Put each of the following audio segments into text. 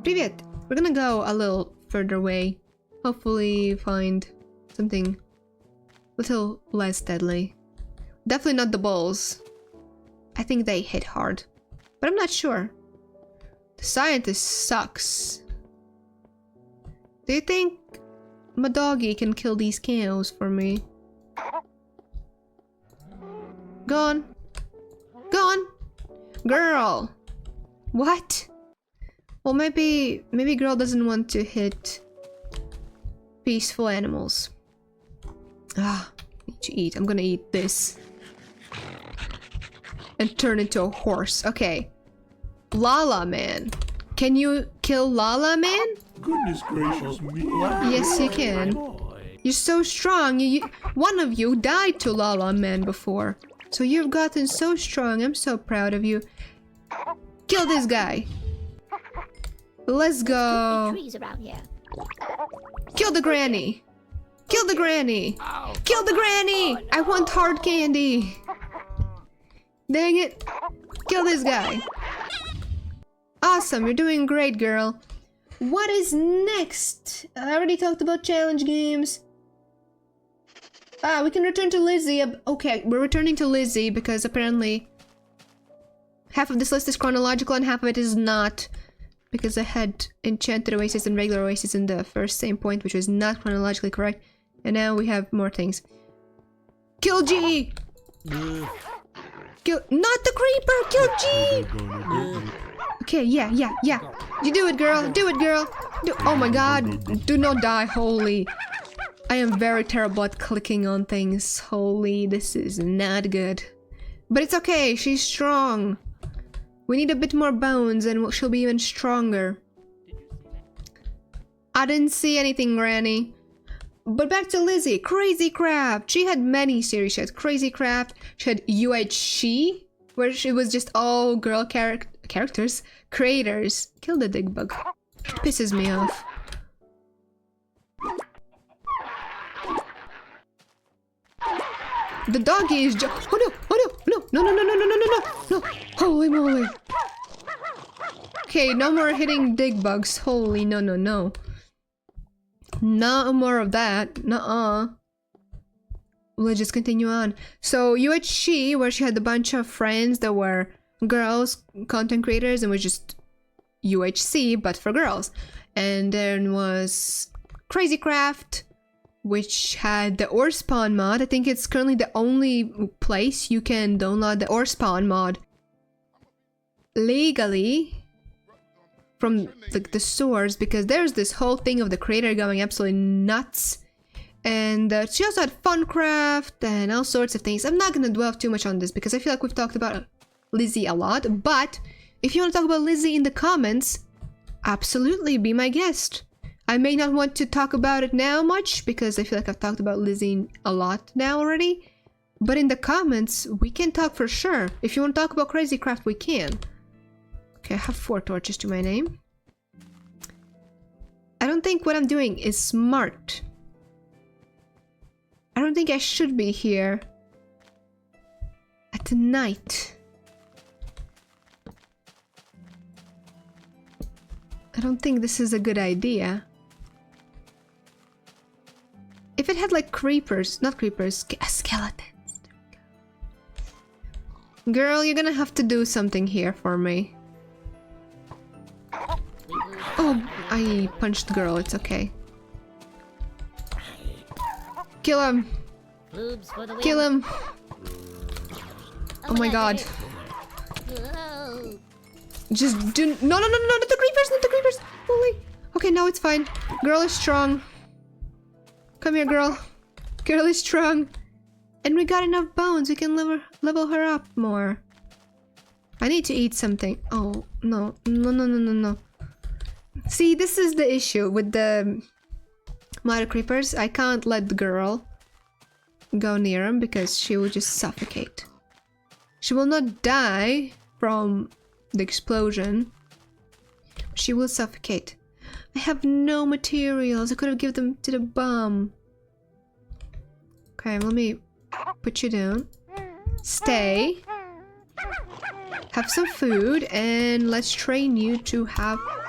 Привет! We're gonna go a little further away. Hopefully find something a little less deadly. Definitely not the balls. I think they hit hard. But I'm not sure. The scientist sucks. Do you think my doggy can kill these cows for me? Go on. Go on. Girl. What? Well, maybe girl doesn't want to hit peaceful animals. Ah, need to eat. I'm gonna eat this. And turn into a horse. Okay. Lala Man. Can you kill Lala Man? Goodness gracious me. Yes, you can. You're so strong. One of you died to Lala Man before. So you've gotten so strong. I'm so proud of you. Kill this guy. Let's go. Trees around here. Kill the granny. Kill the granny. Kill the granny. I want hard candy. Dang it. Kill this guy. Awesome. You're doing great, girl. What is next? I already talked about challenge games. Ah, we can return to Lizzie. Okay, we're returning to Lizzie because apparently half of this list is chronological and half of it is not. Because I had Enchanted Oasis and regular Oasis in the first same point, which was not chronologically correct. And now we have more things. Kill G! Kill- Not the creeper! Kill G! Okay, yeah. You do it, girl! Do it, girl! Oh my god! Do not die, holy! I am very terrible at clicking on things. Holy, this is not good. But it's okay, she's strong. We need a bit more bones and she'll be even stronger. I didn't see anything, Granny. But back to Lizzie. Crazy Craft. She had many series. She had Crazy Craft. She had UHC, where she was just all girl characters. Creators. Kill the dig bug. It pisses me off. The doggy is just. Oh no! Oh no! No! Holy moly! Okay, no more hitting dig bugs. Holy no! No more of that. Nuh-uh. Let's just continue on. So UHC, where she had a bunch of friends that were girls, content creators, and was just UHC, but for girls. And then was Crazy Craft, which had the ore spawn mod. I think it's currently the only place you can download the ore spawn mod legally from the source, because there's this whole thing of the creator going absolutely nuts. And she also had Funcraft and all sorts of things. I'm not gonna dwell too much on this because I feel like we've talked about Lizzie a lot, but if you want to talk about Lizzie in the comments, absolutely be my guest. I may not want to talk about it now much because I feel like I've talked about Lizzie a lot now already. But in the comments, we can talk for sure. If you want to talk about Crazy Craft, we can. Okay, I have 4 torches to my name. I don't think what I'm doing is smart. I don't think I should be here at night. I don't think this is a good idea. If it had like creepers, not creepers, skeletons. Girl, you're gonna have to do something here for me. Oh, I punched the girl, it's okay. Kill him! Kill him! Oh my god. Just do- No, not the creepers, not the creepers! Holy! Okay, now it's fine. Girl is strong. Come here, girl. Girl is strong. And we got enough bones. We can level her up more. I need to eat something. Oh, no. No. See, this is the issue with the mother creepers. I can't let the girl go near them because she will just suffocate. She will not die from the explosion. She will suffocate. I have no materials. I could have given them to the bum. Okay, let me put you down. Stay. Have some food and let's train you to have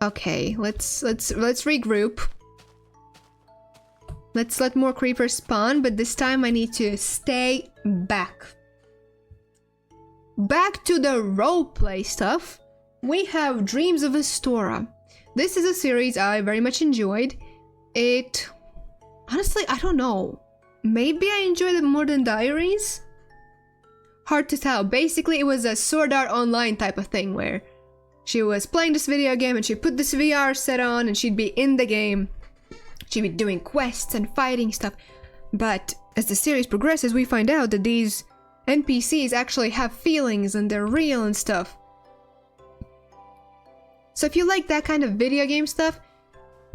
Okay, let's regroup. Let's let more creepers spawn, but this time I need to stay back. Back to the roleplay stuff. We have Dreams of Astora. This is a series I very much enjoyed. It... honestly, I don't know. Maybe I enjoyed it more than Diaries? Hard to tell. Basically, it was a Sword Art Online type of thing where she was playing this video game and she put this VR set on and she'd be in the game. She'd be doing quests and fighting stuff. But as the series progresses, we find out that these NPCs actually have feelings and they're real and stuff. So if you like that kind of video game stuff,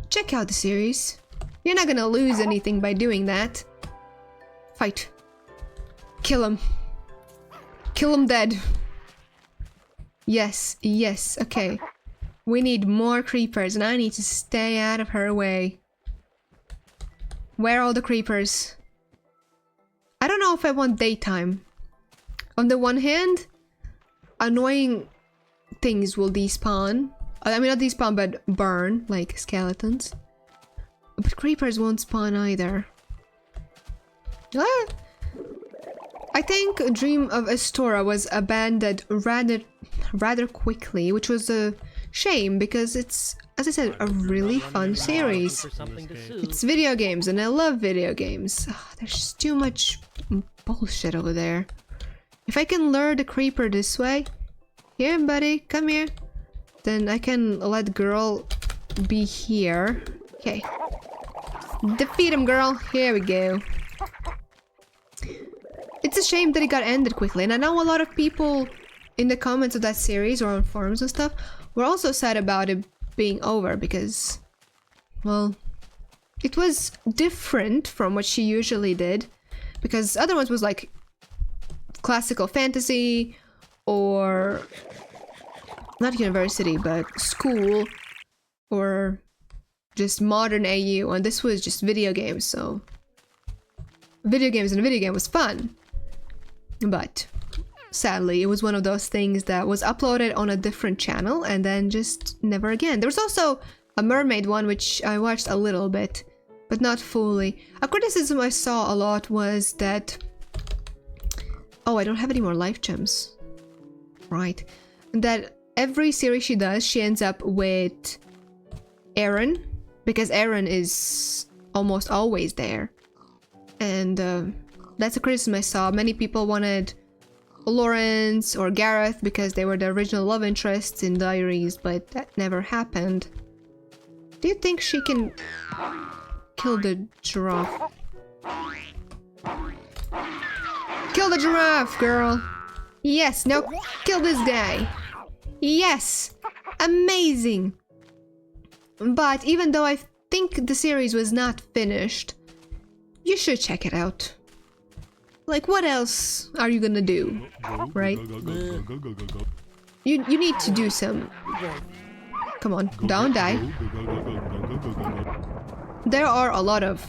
check out the series. You're not gonna lose anything by doing that. Fight. Kill him. Kill him dead. Yes, yes, okay. We need more creepers and I need to stay out of her way. Where are all the creepers? I don't know if I want daytime. On the one hand, annoying things will despawn. I mean, not despawn, but burn, like skeletons. But creepers won't spawn either. Ah! I think Dream of Astora was abandoned rather quickly, which was a shame because it's, as I said, a really fun series. It's video games and I love video games. Ugh, there's just too much bullshit over there. If I can lure the creeper this way, here buddy, come here, then I can let girl be here. Okay. Defeat him, girl. Here we go. It's a shame that it got ended quickly, and I know a lot of people in the comments of that series or on forums and stuff were also sad about it being over because, well, it was different from what she usually did, because other ones was like classical fantasy or not university but school or just modern AU, and this was just video games, so video games and a video game was fun. But sadly, it was one of those things that was uploaded on a different channel and then just never again. There was also a mermaid one, which I watched a little bit, but not fully. A criticism I saw a lot was that... oh, I don't have any more life gems. Right. That every series she does, she ends up with Aaron, because Aaron is almost always there. And that's a criticism I saw. Many people wanted Lawrence or Gareth because they were the original love interests in Diaries, but that never happened. Do you think she can kill the giraffe? Kill the giraffe, girl! Yes, now kill this guy! Yes! Amazing! But even though I think the series was not finished, you should check it out. Like, what else are you gonna do, right? You need to do some... come on, don't die. There are a lot of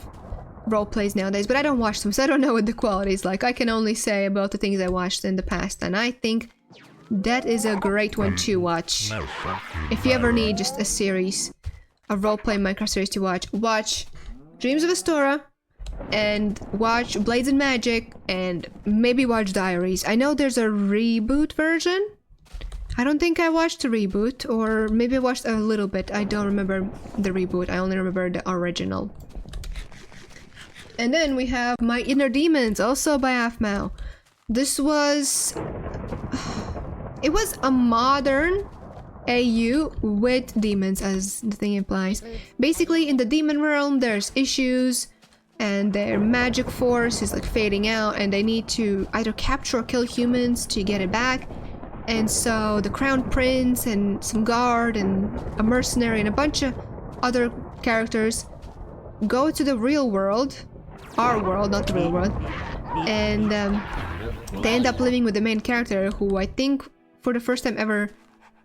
roleplays nowadays, but I don't watch them, so I don't know what the quality is like. I can only say about the things I watched in the past, and I think that is a great one to watch. If you ever need just a series, a roleplay Minecraft series to watch, watch Dreams of Astora, and watch Blades and Magic, and maybe watch Diaries. I know there's a reboot version. I don't think I watched the reboot, or maybe I watched a little bit. I don't remember the reboot, I only remember the original. And then we have My Inner Demons, also by Afmao. This was... it was a modern AU with demons, as the thing implies. Basically, in the demon realm, there's issues, and their magic force is like fading out, and they need to either capture or kill humans to get it back. And so the Crown Prince and some guard and a mercenary and a bunch of other characters go to the real world, our world, not the real world, and they end up living with the main character, who I think for the first time ever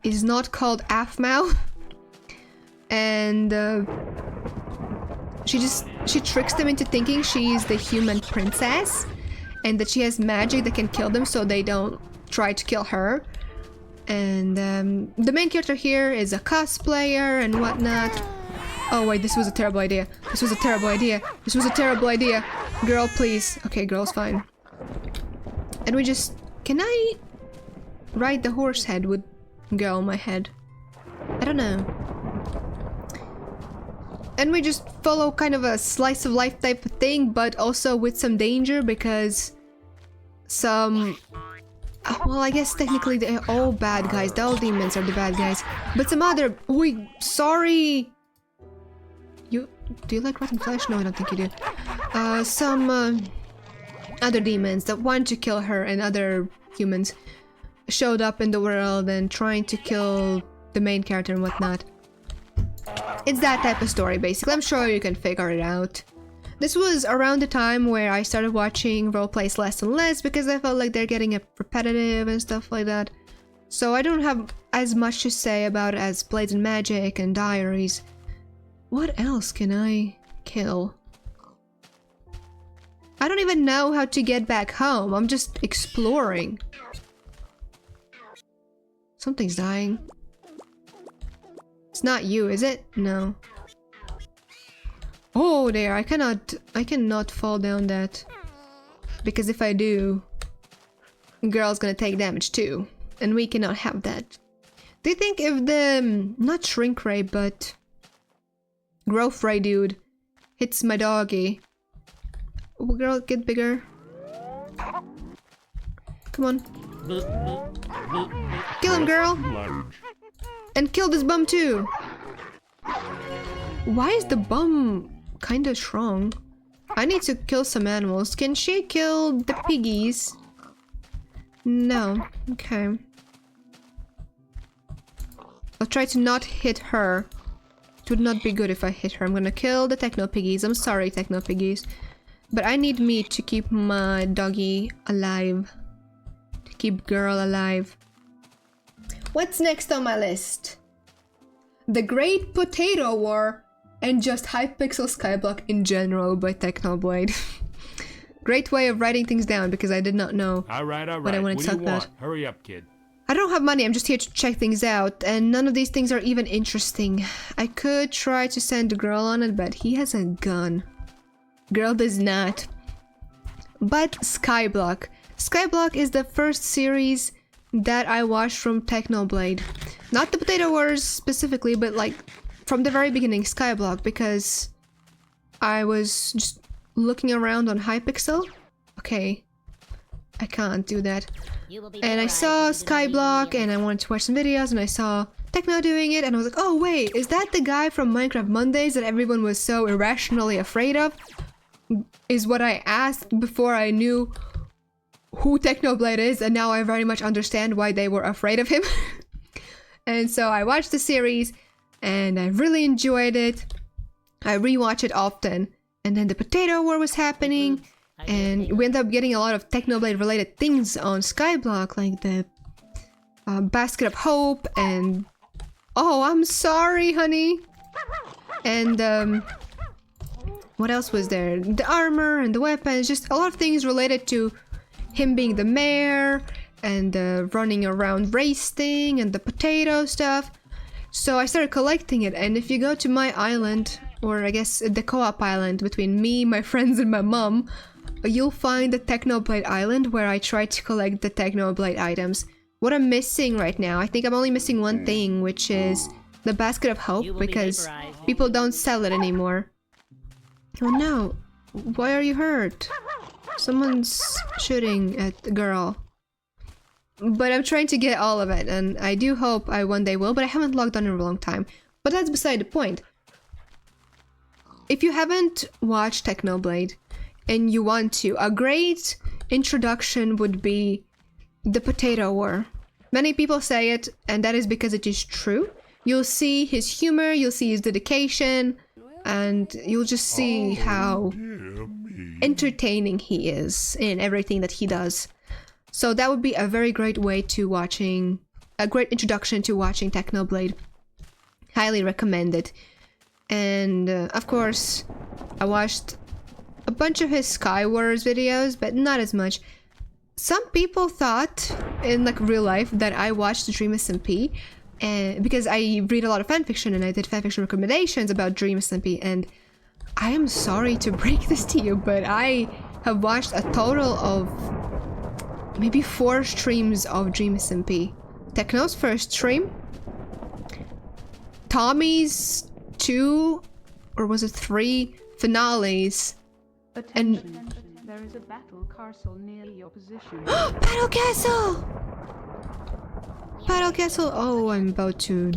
is not called Afmao. And she tricks them into thinking she's the human princess and that she has magic that can kill them, so they don't try to kill her. And the main character here is a cosplayer and whatnot. Oh wait, this was a terrible idea. This was a terrible idea. This was a terrible idea. Girl, please. Okay, girl's fine. And we just... Can I ride the horse head with girl on my head? I don't know. And we just follow kind of a slice of life type of thing, but also with some danger because some... Well, I guess technically they're all bad guys. All demons are the bad guys. But some other... Oi, sorry! Do you like rotten flesh? No, I don't think you do. Some other demons that want to kill her and other humans showed up in the world and trying to kill the main character and whatnot. It's that type of story, basically. I'm sure you can figure it out. This was around the time where I started watching roleplays less and less because I felt like they're getting repetitive and stuff like that. So I don't have as much to say about it as Blades and Magic and Diaries. What else can I kill? I don't even know how to get back home. I'm just exploring. Something's dying. It's not you, is it? No. Oh, there. I cannot fall down that. Because if I do, girl's gonna take damage too. And we cannot have that. Do you think if the, not shrink ray, but growth ray dude hits my doggy, will girl get bigger? Come on. Kill him, girl! And kill this bum too! Why is the bum kinda strong? I need to kill some animals. Can she kill the piggies? No. Okay. I'll try to not hit her. It would not be good if I hit her. I'm gonna kill the techno piggies. I'm sorry, techno piggies. But I need meat to keep my doggy alive. To keep girl alive. What's next on my list? The Great Potato War and just Hypixel Skyblock in general by Technoblade. Great way of writing things down because I did not know All right. what I wanted to talk about. Hurry up, kid. I don't have money, I'm just here to check things out, and none of these things are even interesting. I could try to send the girl on it, but he has a gun. Girl does not. But Skyblock. Skyblock is the first series that I watched from Technoblade. Not the Potato Wars specifically, but like from the very beginning, Skyblock, because I was just looking around on Hypixel. Okay, I can't do that. And I saw Skyblock and I wanted to watch some videos and I saw Techno doing it and I was like, oh wait, is that the guy from Minecraft Mondays that everyone was so irrationally afraid of? Is what I asked before I knew who Technoblade is, and now I very much understand why they were afraid of him. And so I watched the series and I really enjoyed it. I rewatch it often. And then the Potato War was happening and we ended up getting a lot of Technoblade related things on Skyblock, like the Basket of Hope and... Oh, I'm sorry, honey! And what else was there? The armor and the weapons, just a lot of things related to him being the mayor and running around race thing and the potato stuff. So I started collecting it, and if you go to my island, or I guess the co-op island between me, my friends and my mom, you'll find the Technoblade island where I try to collect the Technoblade items. What I'm missing right now, I think I'm only missing one thing, which is the Basket of Hope, because people don't sell it anymore. Oh no, why are you hurt? Someone's shooting at the girl. But I'm trying to get all of it, and I do hope I one day will, but I haven't logged on in a long time. But that's beside the point. If you haven't watched Technoblade, and you want to, a great introduction would be the Potato War. Many people say it, and that is because it is true. You'll see his humor, you'll see his dedication, and you'll just see how entertaining he is in everything that he does. So that would be a very great way to watching, a great introduction to watching Technoblade. Highly recommend it. And of course, I watched a bunch of his Skywars videos, but not as much. some people thought in like real life that I watched Dream SMP, and because I read a lot of fanfiction and I did fanfiction recommendations about Dream SMP, and I am sorry to break this to you, but I have watched a total of maybe 4 streams of Dream SMP. Techno's first stream, Tommy's 2 or was it 3 finales, and There is a battle castle near your position. Battle Castle! Battle Castle! Oh, I'm about to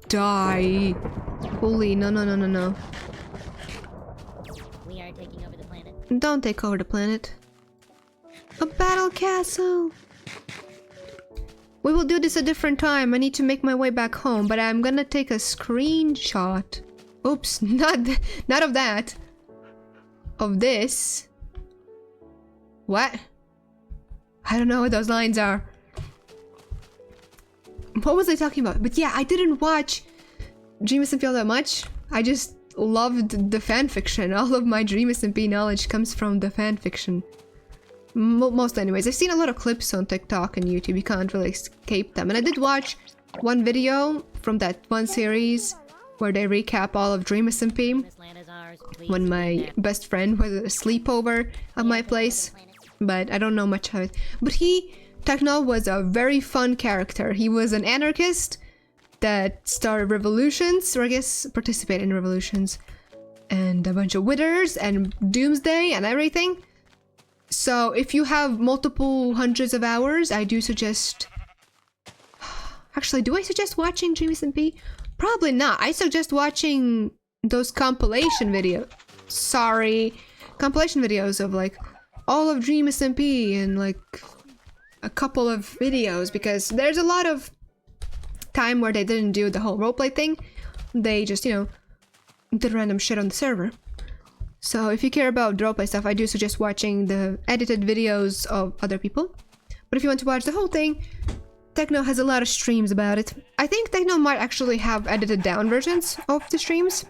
die. Holy, no, no, no, no, no. We are taking over the planet. Don't take over the planet. A Battle Castle! We will do this a different time. I need to make my way back home, but I'm gonna take a screenshot. Oops, not of that. Of this. What? I don't know what those lines are. What was I talking about? But yeah, I didn't watch Dream SMP all that much. I just loved the fanfiction. All of my Dream SMP knowledge comes from the fanfiction. Most anyways. I've seen a lot of clips on TikTok and YouTube. You can't really escape them. And I did watch one video from that one series where they recap all of Dream SMP This land is ours. Please when leave my it there. best friend was a sleepover at my place. But I don't know much of it. But Techno was a very fun character. He was an anarchist that started revolutions, or I guess participated in revolutions, and a bunch of withers and doomsday and everything. So if you have multiple hundreds of hours, I do suggest... Actually, do I suggest watching Dream SMP? Probably not. I suggest watching those compilation videos. Sorry. Compilation videos of like all of Dream SMP and like a couple of videos, because there's a lot of time where they didn't do the whole roleplay thing. They just, you know, did random shit on the server. So if you care about roleplay stuff, I do suggest watching the edited videos of other people. But if you want to watch the whole thing, Techno has a lot of streams about it. I think Techno might actually have edited down versions of the streams.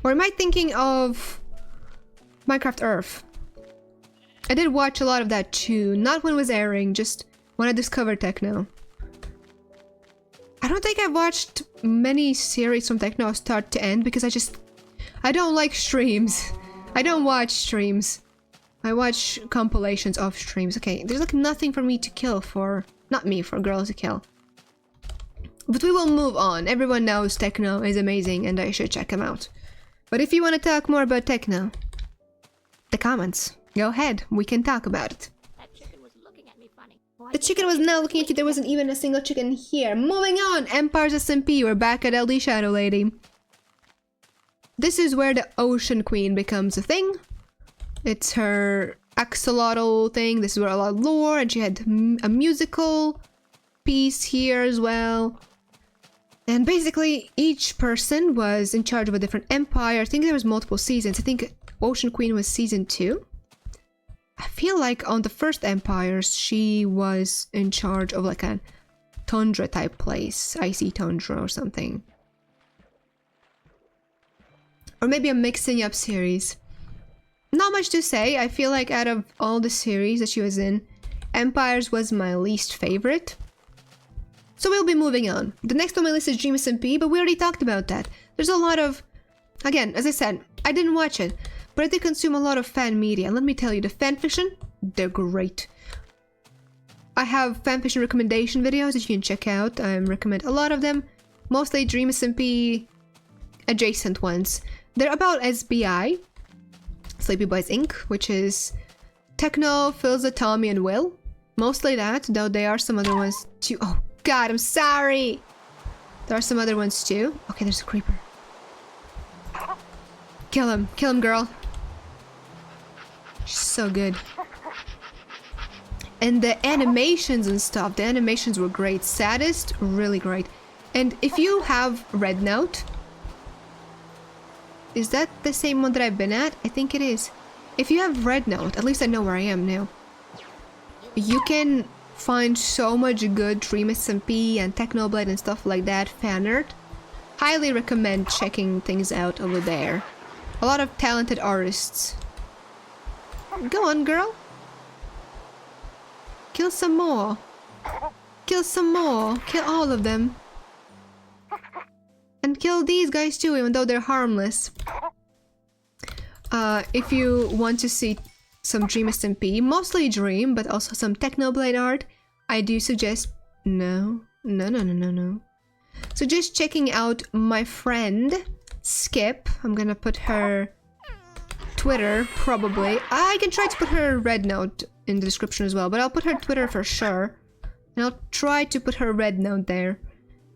Or am I thinking of Minecraft Earth? I did watch a lot of that too, not when it was airing, just when I discovered Techno. I don't think I've watched many series from Techno start to end because I don't like streams. I don't watch streams. I watch compilations of streams. Okay, there's like nothing for me to kill for... Not me, for girls to kill. But we will move on. Everyone knows Techno is amazing and I should check him out. But if you want to talk more about Techno, the comments. Go ahead, we can talk about it. That chicken was looking at me funny. The chicken was not looking at you, there wasn't even a single chicken here. Moving on, Empire's SMP, we're back at LD Shadow Lady. This is where the Ocean Queen becomes a thing. It's her axolotl thing, this is where a lot of lore, and she had a musical piece here as well. And basically, each person was in charge of a different empire. I think there was multiple seasons. I think Ocean Queen was season 2. I feel like on the first empires, she was in charge of like a tundra type place. Icy tundra or something. Or maybe I'm mixing up series. Not much to say. I feel like out of all the series that she was in, Empires was my least favorite. So we'll be moving on. The next on my list is Dream SMP, but we already talked about that. There's a lot of... Again, as I said, I didn't watch it, but I did consume a lot of fan media. And let me tell you, the fanfiction, they're great. I have fanfiction recommendation videos that you can check out. I recommend a lot of them. Mostly Dream SMP adjacent ones. They're about SBI, Sleepy Boys Inc., which is Techno, Philza, Tommy, and Will. Mostly that, though there are some other ones too. Oh god, I'm sorry! There are some other ones too. Okay, there's a creeper. Kill him, girl. She's so good. And the animations and stuff, the animations were great. Saddest, really great. And if you have Red Note, is that the same one that I've been at? I think it is. If you have Red Note, at least I know where I am now. You can find so much good Dream SMP and Technoblade and stuff like that fan art. Highly recommend checking things out over there. A lot of talented artists. Go on, girl. Kill some more. Kill some more. Kill all of them. And kill these guys too, even though they're harmless. If you want to see some Dream SMP, mostly Dream, but also some Technoblade art, I do suggest... No. So just checking out my friend, Skip. I'm gonna put her Twitter, probably. I can try to put her red note in the description as well, but I'll put her Twitter for sure. And I'll try to put her red note there.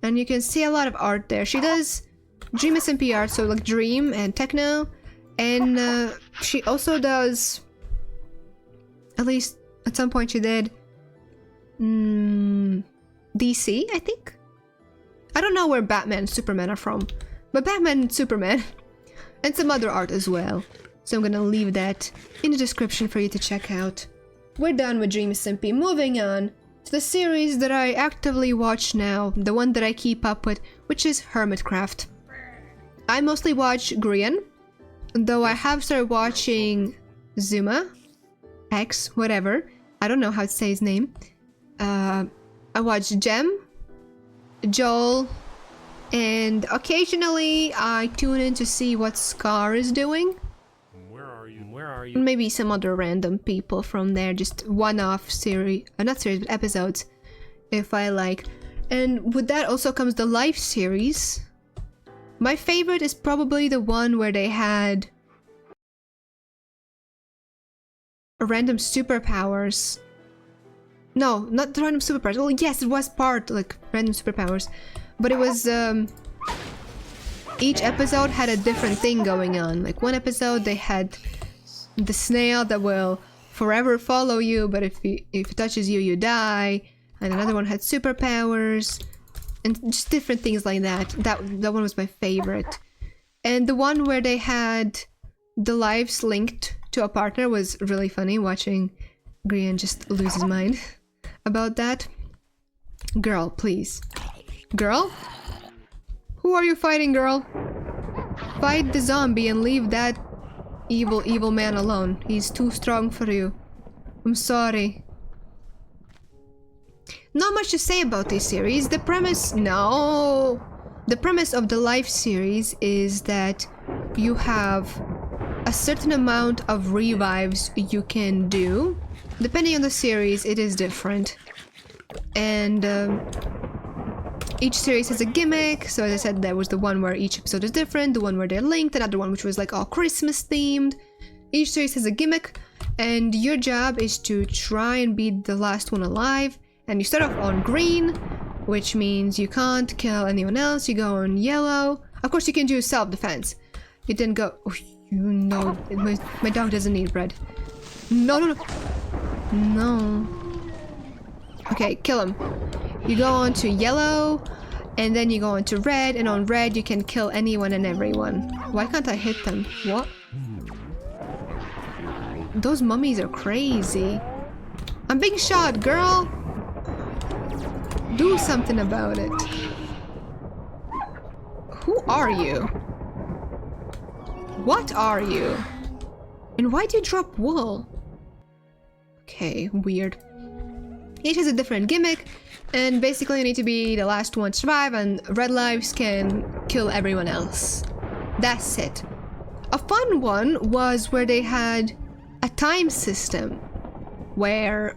And you can see a lot of art there. She does Dream SMP art, so like Dream and Techno. And she also does, at least at some point she did, DC, I think? I don't know where Batman and Superman are from, but Batman and Superman, and some other art as well. So I'm gonna leave that in the description for you to check out. We're done with Dream SMP, moving on to the series that I actively watch now, the one that I keep up with, which is Hermitcraft. I mostly watch Grian, though I have started watching Zuma, X, whatever. I don't know how to say his name. I watch Jem, Joel, and occasionally I tune in to see what Scar is doing. Where are you? Where are you? Maybe some other random people from there, just one-off series, not series, but episodes, if I like. And with that also comes the live series. My favorite is probably the one where they had random superpowers. No, not the random superpowers. Well, yes, it was part like random superpowers, but it was each episode had a different thing going on. Like one episode they had the snail that will forever follow you, but if it touches you, you die. And another one had superpowers. And just different things like that. That one was my favorite. And the one where they had the lives linked to a partner was really funny, watching Grian just lose his mind about that. Girl, please. Girl? Who are you fighting, girl? Fight the zombie and leave that evil man alone. He's too strong for you. I'm sorry. Not much to say about this series. The premise of the live series is that you have a certain amount of revives you can do. Depending on the series, it is different. And each series has a gimmick. So as I said, there was the one where each episode is different, the one where they're linked, another one which was like all Christmas themed. Each series has a gimmick, and your job is to try and beat the last one alive. And you start off on green, which means you can't kill anyone else. You go on yellow. Of course, you can do self-defense. You then go... Oh, you know... My dog doesn't need bread. No. Okay, kill him. You go on to yellow, and then you go on to red, and on red you can kill anyone and everyone. Why can't I hit them? What? Those mummies are crazy. I'm being shot, girl! Do something about it. Who are you? What are you? And why do you drop wool? Okay, weird. Each has a different gimmick, and basically you need to be the last one to survive, and red lives can kill everyone else. That's it. A fun one was where they had a time system, where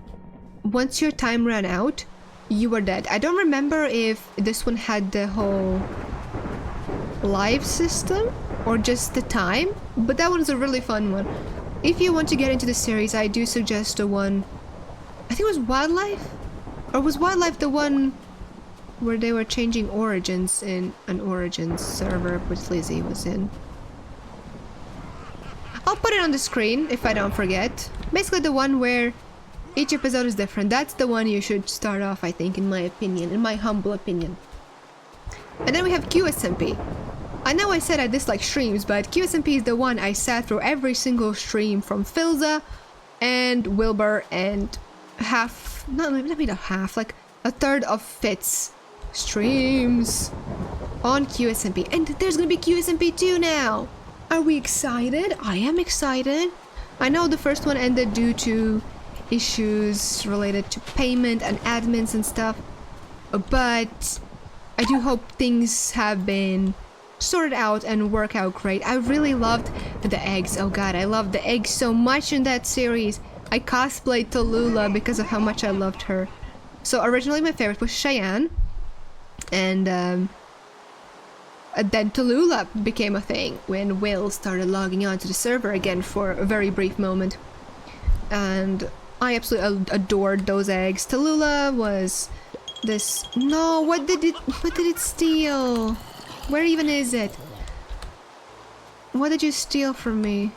once your time ran out, you were dead. I don't remember if this one had the whole life system or just the time, but that one is a really fun one. If you want to get into the series, I do suggest the one, I think it was Wildlife? Or was Wildlife the one where they were changing origins in an Origins server which Lizzie was in? I'll put it on the screen if I don't forget. Basically the one where each episode is different. That's the one you should start off, I think, in my opinion, in my humble opinion. And then we have QSMP. I know I said I dislike streams, but QSMP is the one I sat through every single stream from Filza and Wilbur and like a third of Fitz streams on QSMP. And there's gonna be QSMP 2 now! Are we excited? I am excited. I know the first one ended due to issues related to payment and admins and stuff. But I do hope things have been sorted out and work out great. I really loved the eggs. Oh god, I loved the eggs so much in that series. I cosplayed Tallulah because of how much I loved her. So originally my favorite was Cheyenne, and then Tallulah became a thing when Will started logging on to the server again for a very brief moment. And I absolutely adored those eggs. Tallulah was this... No, what did it steal? Where even is it? What did you steal from me?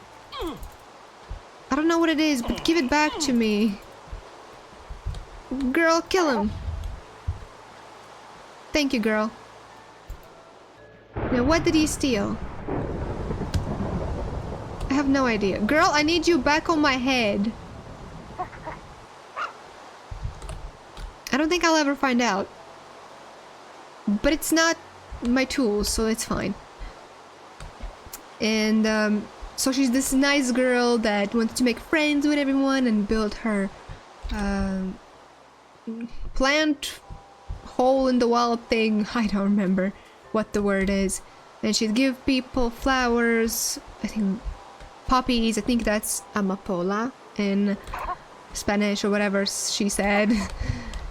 I don't know what it is, but give it back to me. Girl, kill him. Thank you, girl. Now, what did he steal? I have no idea. Girl, I need you back on my head. I don't think I'll ever find out. But it's not my tools, so it's fine. And, so she's this nice girl that wanted to make friends with everyone and build her, plant hole in the wall thing. I don't remember what the word is. And she'd give people flowers, I think poppies, I think that's amapola in Spanish or whatever she said.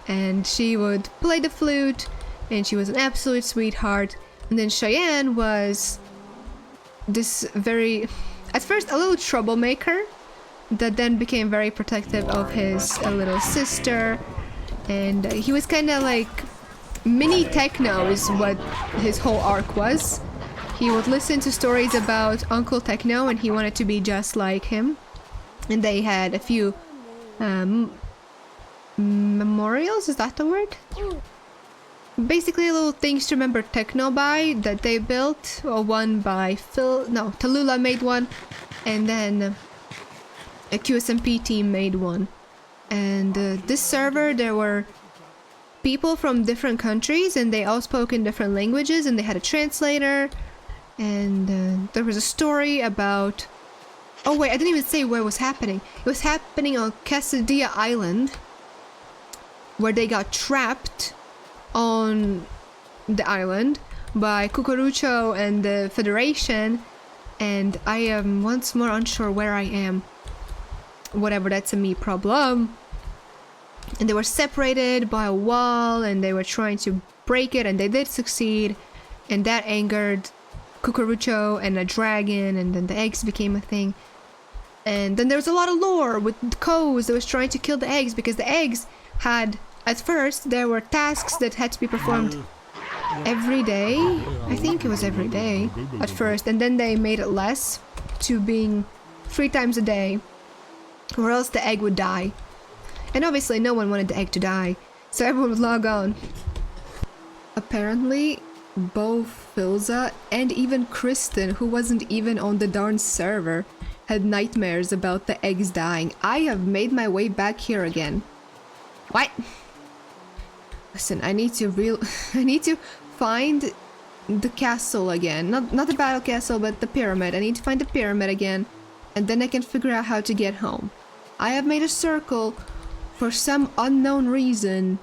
And she would play the flute, and she was an absolute sweetheart. And then Cheyenne was this very, at first a little troublemaker, that then became very protective of his little sister. And he was kind of like mini Techno is what his whole arc was. He would listen to stories about Uncle Techno and he wanted to be just like him. And they had a few memorials, is that the word? Basically little things to remember Techno by that they built. One by Tallulah made one, and then a QSMP team made one. And this server, there were people from different countries and they all spoke in different languages and they had a translator. And there was a story about... Oh wait, I didn't even say where it was happening. It was happening on Quesadilla Island, where they got trapped on the island by Cucurucho and the Federation, and I am once more unsure where I am. Whatever, that's a me problem. And they were separated by a wall and they were trying to break it, and they did succeed, and that angered Cucurucho and a dragon, and then the eggs became a thing. And then there was a lot of lore with Coes that was trying to kill the eggs because the eggs had... At first, there were tasks that had to be performed every day. I think it was every day at first, and then they made it less to being 3 times a day, or else the egg would die. And obviously no one wanted the egg to die, so everyone would log on. Apparently, both Filza and even Kristen, who wasn't even on the darn server, had nightmares about the eggs dying. I have made my way back here again. What? Listen, I need to find the castle again. Not the battle castle, but the pyramid. I need to find the pyramid again, and then I can figure out how to get home. I have made a circle for some unknown reason.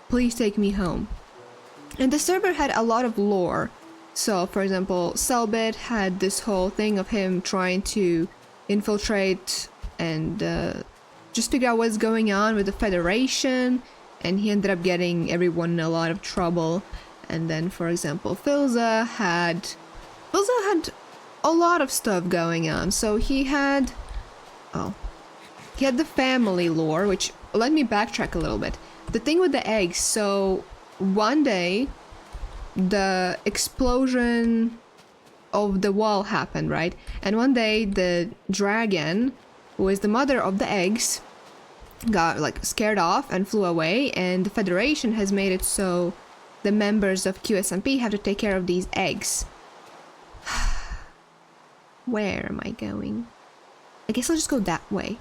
Please take me home. And the server had a lot of lore. So, for example, Selbit had this whole thing of him trying to infiltrate and just figure out what's going on with the Federation. And he ended up getting everyone in a lot of trouble. And then, for example, Filza had a lot of stuff going on. So he had the family lore, which, let me backtrack a little bit. The thing with the eggs, so one day the explosion of the wall happened, right? And one day the dragon, who is the mother of the eggs, got like scared off and flew away, and the Federation has made it so the members of QSMP have to take care of these eggs. Where am I going? I guess I'll just go that way.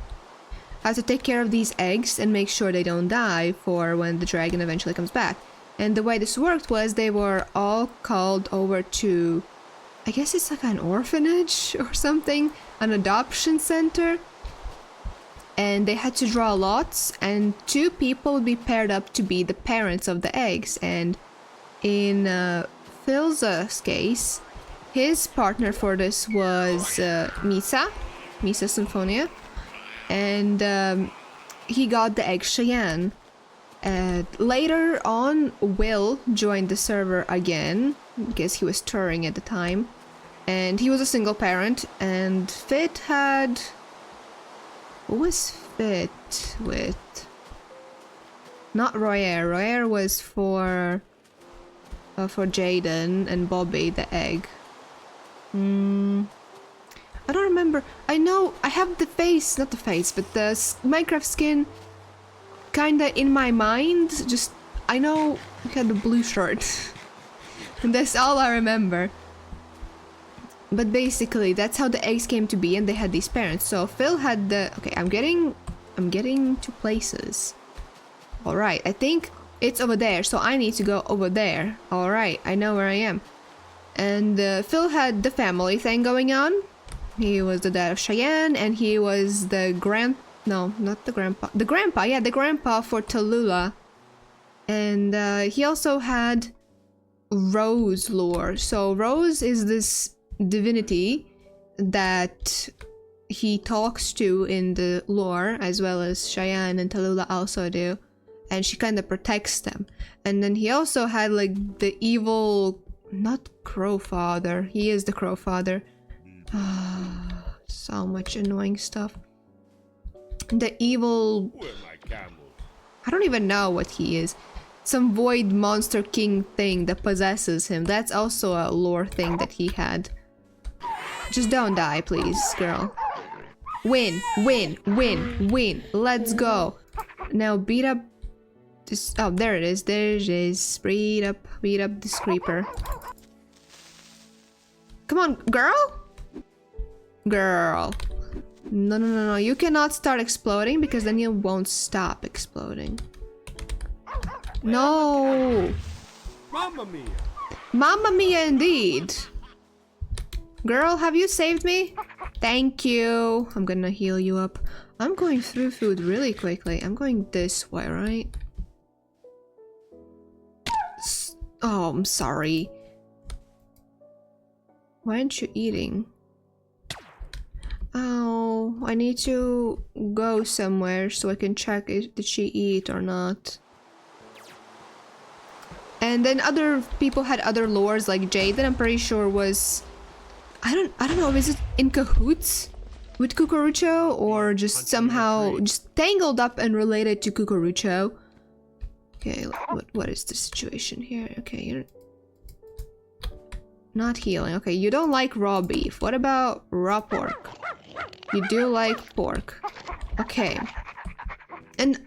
I have to take care of these eggs and make sure they don't die for when the dragon eventually comes back. And the way this worked was they were all called over to, I guess it's like an orphanage or something, an adoption center. and they had to draw lots, and 2 people would be paired up to be the parents of the eggs. And in Phil's case, his partner for this was Misa Symphonia, and he got the egg Cheyenne. Later on, Will joined the server again because he was touring at the time, and he was a single parent. And Fit had... Who was Fit with? Not Royer. Royer was for Jaden and Bobby, the egg. I don't remember. I know I have the face, not the face, but the Minecraft skin kinda in my mind. Just, I know he had the blue shirt. And that's all I remember. But basically, that's how the eggs came to be, and they had these parents. So Phil had the... Okay, I'm getting to places. Alright, I think it's over there, so I need to go over there. Alright, I know where I am. And Phil had the family thing going on. He was the dad of Cheyenne, and he was the no, not the grandpa. The grandpa, yeah, the grandpa for Tallulah. And he also had Rose lore. So Rose is this divinity that he talks to in the lore, as well as Cheyenne and Tallulah also do. And she kind of protects them. And then he also had like the evil... Not Crow Father. He is the Crow Father. So much annoying stuff. The evil... I don't even know what he is. Some void monster king thing that possesses him. That's also a lore thing that he had. Just don't die, please, girl. Win, win, win, win. Let's go. Now beat up this... Oh, there it is. There it is. Beat up this creeper. Come on, girl? Girl. No. You cannot start exploding because then you won't stop exploding. No. Mamma mia! Mamma mia indeed. Girl, have you saved me? Thank you. I'm gonna heal you up. I'm going through food really quickly. I'm going this way, right? Oh, I'm sorry. Why aren't you eating? Oh, I need to go somewhere so I can check if did she eat or not. And then other people had other lores, like Jaden, I'm pretty sure was... I don't know, is it in cahoots with Cucurucho or just somehow just tangled up and related to Cucurucho? Okay, what is the situation here? Okay, you're not healing. Okay, you don't like raw beef. What about raw pork? You do like pork. Okay. And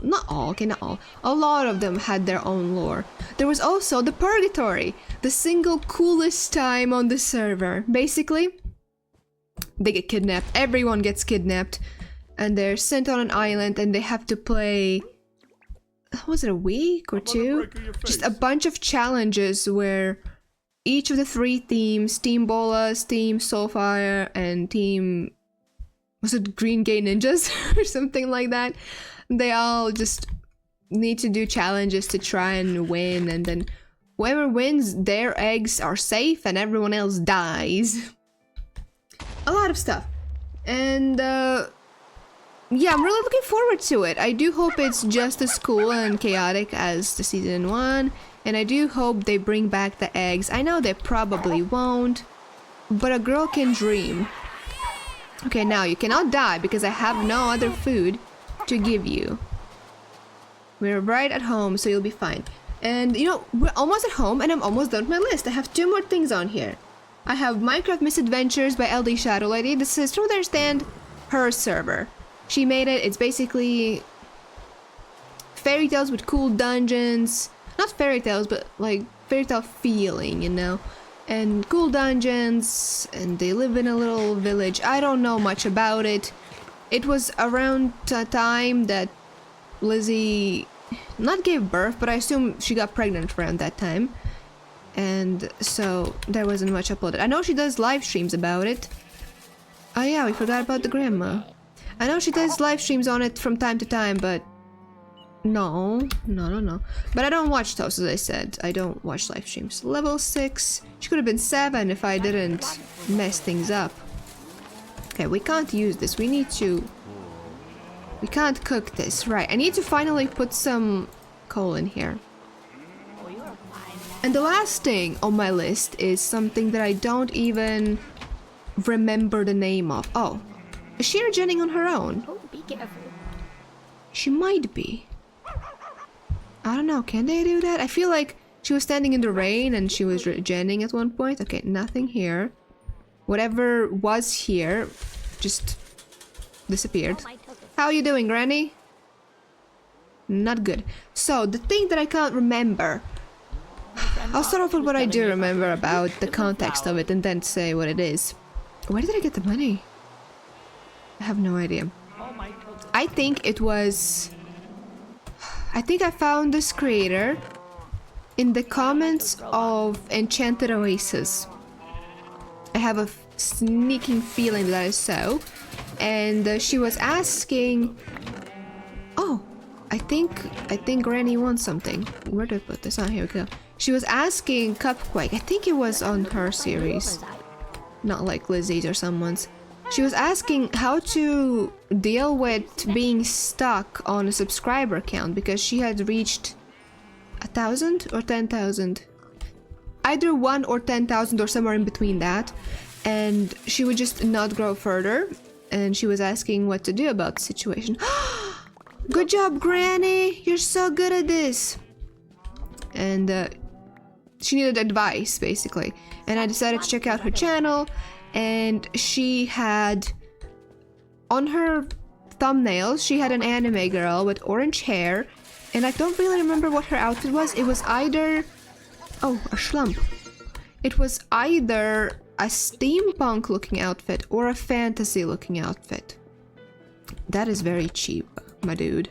not all, okay, not all. A lot of them had their own lore. There was also the Purgatory, the single coolest time on the server. Basically, they get kidnapped. Everyone gets kidnapped. And they're sent on an island and they have to play... Was it a week or 2? Just a bunch of challenges where each of the 3 teams, Team Bolas, Team Soulfire, and Team... Was it Green Gay Ninjas? Or something like that? They all just need to do challenges to try and win, and then whoever wins, their eggs are safe and everyone else dies. A lot of stuff. And yeah, I'm really looking forward to it. I do hope it's just as cool and chaotic as the season 1, and I do hope they bring back the eggs. I know they probably won't, but a girl can dream. Okay, now you cannot die because I have no other food to give you. We're right at home, so you'll be fine. And you know, we're almost at home and I'm almost done with my list. I have 2 more things on here. I have Minecraft Misadventures by LD Shadow Lady. This is, to understand, her server. She made it. It's basically fairy tales with cool dungeons. Not fairy tales, but like fairy tale feeling, you know. And cool dungeons, and they live in a little village. I don't know much about it. It was around the time that Lizzie not gave birth, but I assume she got pregnant around that time. And so there wasn't much uploaded. I know she does live streams about it. Oh yeah, we forgot about the grandma. I know she does live streams on it from time to time, but no. But I don't watch those, as I said. I don't watch live streams. Level 6. She could have been 7 if I didn't mess things up. Okay, we can't use this. We need to... We can't cook this. Right, I need to finally put some coal in here. And the last thing on my list is something that I don't even remember the name of. Oh, is she regenning on her own? Oh, be careful. She might be. I don't know, can they do that? I feel like she was standing in the rain and she was regenning at one point. Okay, nothing here. Whatever was here just disappeared. Oh, my token. How are you doing, Granny? Not good. So, the thing that I can't remember... I'll start off with what I do remember about the context of it and then say what it is. Where did I get the money? I have no idea. I think it was... I think I found this creator in the comments of Enchanted Oasis. I have a sneaking feeling that I saw. And she was asking... Oh, I think Granny wants something. Where did I put this? Oh, here we go. She was asking Cupquake. I think it was on her series. Not like Lizzie's or someone's. She was asking how to deal with being stuck on a subscriber count because she had reached 1,000 or 10,000. Either 1 or 10,000 or somewhere in between that. And she would just not grow further. And she was asking what to do about the situation. Good job, Granny! You're so good at this! And she needed advice, basically. And I decided to check out her channel. And she had... On her thumbnails, she had an anime girl with orange hair. And I don't really remember what her outfit was. It was either... Oh, a schlump. It was either a steampunk looking outfit or a fantasy looking outfit. That is very cheap, my dude.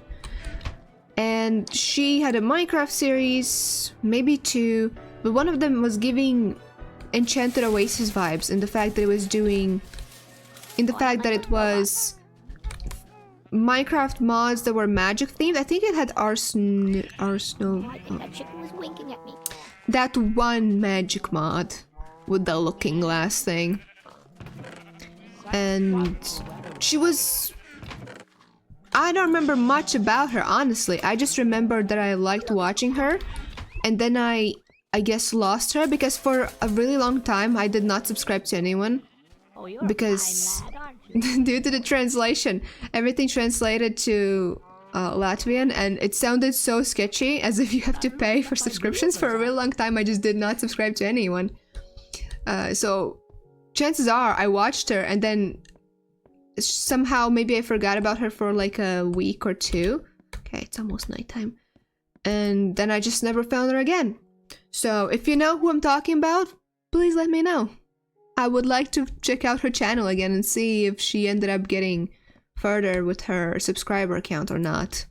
And she had a Minecraft series, maybe 2, but one of them was giving Enchanted Oasis vibes in the fact that it was doing... In the fact that it was Minecraft mods that were magic themed. I think it had Arsenal... I think that chicken was winking at me. That one magic mod with the looking glass thing. And she was... I don't remember much about her, honestly. I just remember that I liked watching her. And then I guess lost her because for a really long time I did not subscribe to anyone. Oh, you're Because fine, lad, aren't you? due to the translation, everything translated to Latvian and it sounded so sketchy as if you have to pay for subscriptions. For a really long time I just did not subscribe to anyone. So chances are I watched her and then somehow maybe I forgot about her for like a week or 2. Okay, it's almost nighttime. And then I just never found her again. So if you know who I'm talking about, please let me know. I would like to check out her channel again and see if she ended up getting further with her subscriber count or not.